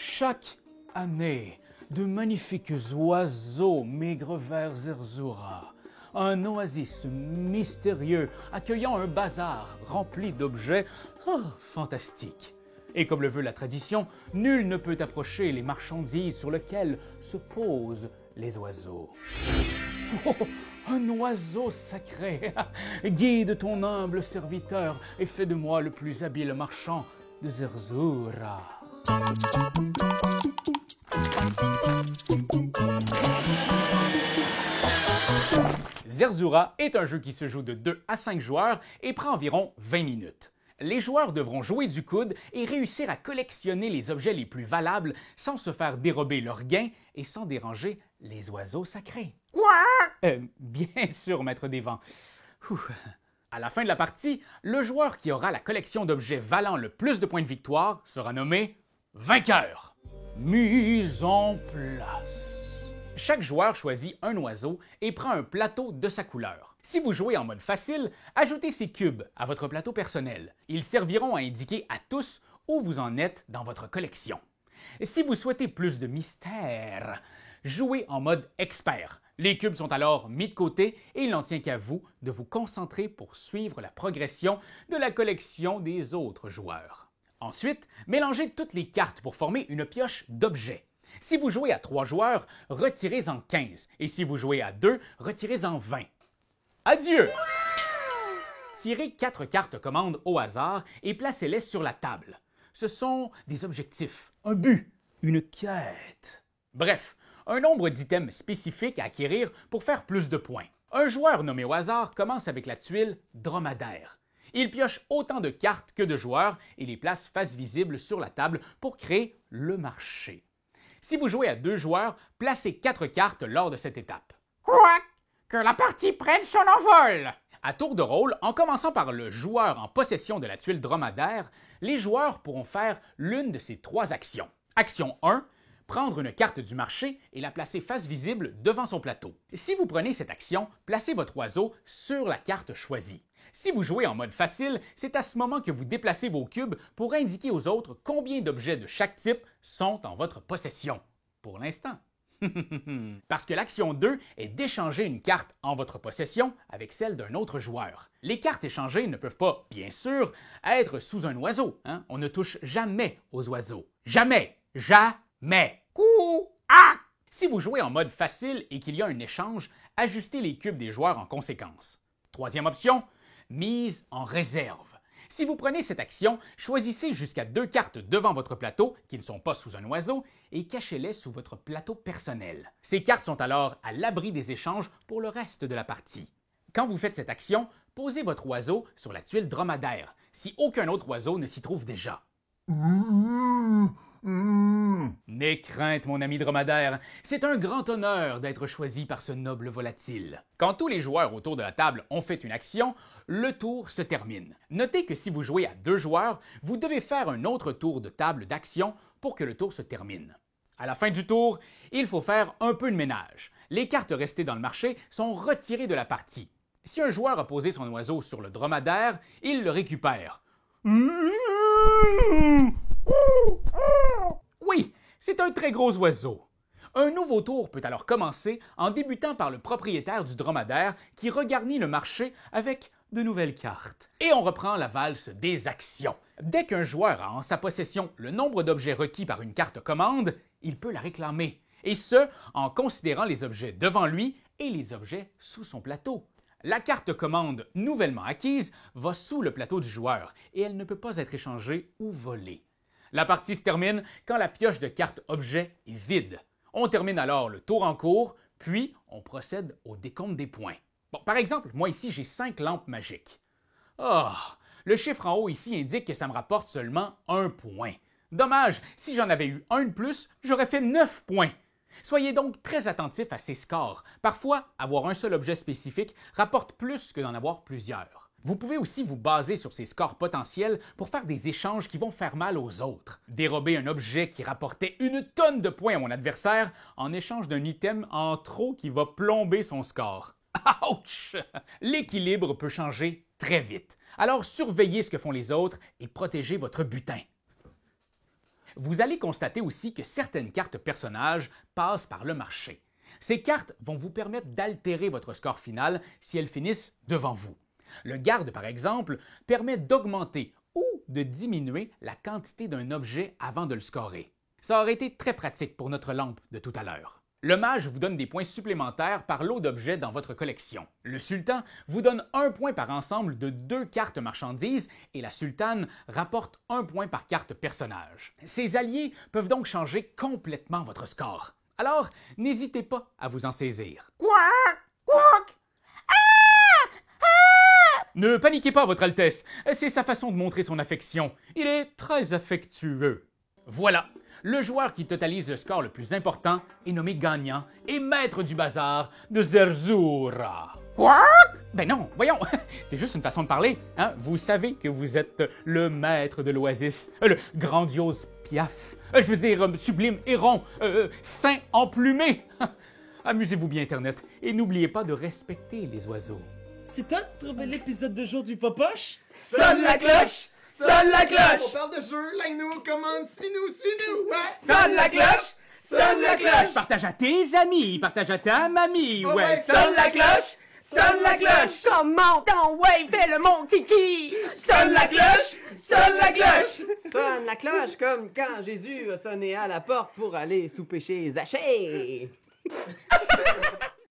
Chaque année, de magnifiques oiseaux migrent vers Zerzura, un oasis mystérieux accueillant un bazar rempli d'objets fantastiques. Et comme le veut la tradition, nul ne peut approcher les marchandises sur lesquelles se posent les oiseaux. Oh, un oiseau sacré! Guide ton humble serviteur et fais de moi le plus habile marchand de Zerzura. Zerzura est un jeu qui se joue de 2 à 5 joueurs et prend environ 20 minutes. Les joueurs devront jouer du coude et réussir à collectionner les objets les plus valables sans se faire dérober leurs gains et sans déranger les oiseaux sacrés. Quoi? Bien sûr, maître des vents. À la fin de la partie, le joueur qui aura la collection d'objets valant le plus de points de victoire sera nommé vainqueur. Mise en place. Chaque joueur choisit un oiseau et prend un plateau de sa couleur. Si vous jouez en mode facile, ajoutez ces cubes à votre plateau personnel. Ils serviront à indiquer à tous où vous en êtes dans votre collection. Si vous souhaitez plus de mystère, jouez en mode expert. Les cubes sont alors mis de côté et il n'en tient qu'à vous de vous concentrer pour suivre la progression de la collection des autres joueurs. Ensuite, mélangez toutes les cartes pour former une pioche d'objets. Si vous jouez à 3 joueurs, retirez-en 15 et si vous jouez à 2, retirez-en 20. Adieu! Tirez 4 cartes commandes au hasard et placez-les sur la table. Ce sont des objectifs, un but, une quête. Bref, un nombre d'items spécifiques à acquérir pour faire plus de points. Un joueur nommé au hasard commence avec la tuile dromadaire. Il pioche autant de cartes que de joueurs et les place face visible sur la table pour créer le marché. Si vous jouez à 2 joueurs, placez 4 cartes lors de cette étape. Quoi? Que la partie prenne son envol! À tour de rôle, en commençant par le joueur en possession de la tuile dromadaire, les joueurs pourront faire l'une de ces 3 actions. Action 1, prendre une carte du marché et la placer face visible devant son plateau. Si vous prenez cette action, placez votre oiseau sur la carte choisie. Si vous jouez en mode facile, c'est à ce moment que vous déplacez vos cubes pour indiquer aux autres combien d'objets de chaque type sont en votre possession. Pour l'instant. Parce que l'action 2 est d'échanger une carte en votre possession avec celle d'un autre joueur. Les cartes échangées ne peuvent pas, bien sûr, être sous un oiseau. On ne touche jamais aux oiseaux. Jamais! Jamais! Si vous jouez en mode facile et qu'il y a un échange, ajustez les cubes des joueurs en conséquence. Troisième option, mise en réserve. Si vous prenez cette action, choisissez jusqu'à 2 cartes devant votre plateau qui ne sont pas sous un oiseau et cachez-les sous votre plateau personnel. Ces cartes sont alors à l'abri des échanges pour le reste de la partie. Quand vous faites cette action, posez votre oiseau sur la tuile dromadaire, si aucun autre oiseau ne s'y trouve déjà. N'aie crainte, mon ami dromadaire, c'est un grand honneur d'être choisi par ce noble volatile. Quand tous les joueurs autour de la table ont fait une action, le tour se termine. Notez que si vous jouez à 2 joueurs, vous devez faire un autre tour de table d'action pour que le tour se termine. À la fin du tour, il faut faire un peu de ménage. Les cartes restées dans le marché sont retirées de la partie. Si un joueur a posé son oiseau sur le dromadaire, il le récupère. Oui, c'est un très gros oiseau. Un nouveau tour peut alors commencer en débutant par le propriétaire du dromadaire qui regarnit le marché avec de nouvelles cartes. Et on reprend la valse des actions. Dès qu'un joueur a en sa possession le nombre d'objets requis par une carte commande, il peut la réclamer. Et ce, en considérant les objets devant lui et les objets sous son plateau. La carte commande nouvellement acquise va sous le plateau du joueur et elle ne peut pas être échangée ou volée. La partie se termine quand la pioche de cartes objet est vide. On termine alors le tour en cours, puis on procède au décompte des points. Bon, par exemple, moi ici j'ai 5 lampes magiques. Le chiffre en haut ici indique que ça me rapporte seulement 1 point. Dommage, si j'en avais eu un de plus, j'aurais fait 9 points. Soyez donc très attentifs à ces scores. Parfois, avoir un seul objet spécifique rapporte plus que d'en avoir plusieurs. Vous pouvez aussi vous baser sur ces scores potentiels pour faire des échanges qui vont faire mal aux autres. Dérober un objet qui rapportait 1 tonne de points à mon adversaire en échange d'un item en trop qui va plomber son score. Ouch! L'équilibre peut changer très vite. Alors surveillez ce que font les autres et protégez votre butin. Vous allez constater aussi que certaines cartes personnages passent par le marché. Ces cartes vont vous permettre d'altérer votre score final si elles finissent devant vous. Le garde, par exemple, permet d'augmenter ou de diminuer la quantité d'un objet avant de le scorer. Ça aurait été très pratique pour notre lampe de tout à l'heure. Le mage vous donne des points supplémentaires par lot d'objets dans votre collection. Le sultan vous donne 1 point par ensemble de 2 cartes marchandises et la sultane rapporte 1 point par carte personnage. Ces alliés peuvent donc changer complètement votre score. Alors, n'hésitez pas à vous en saisir. Quack! Quack! Ne paniquez pas, Votre Altesse, c'est sa façon de montrer son affection. Il est très affectueux. Voilà, le joueur qui totalise le score le plus important est nommé gagnant et maître du bazar de Zerzura. Quack! Ben non, voyons, c'est juste une façon de parler. Hein? Vous savez que vous êtes le maître de l'oasis, le grandiose Piaf, je veux dire sublime héron, saint emplumé. Amusez-vous bien, Internet, et n'oubliez pas de respecter les oiseaux. C'est toi de trouver l'épisode de jour du Popoche? Sonne la cloche! Sonne la cloche! On parle de jeu, like-nous, commande, suis-nous, ouais! Sonne la cloche! Sonne la cloche! Partage à tes amis, partage à ta mamie, Oh ouais. ouais, Sonne la cloche! Sonne la cloche! Comment ton ouais, fais-le mon kiki! Sonne la cloche! Sonne la cloche! Sonne la cloche comme quand Jésus a sonné à la porte pour aller souper chez Zachée.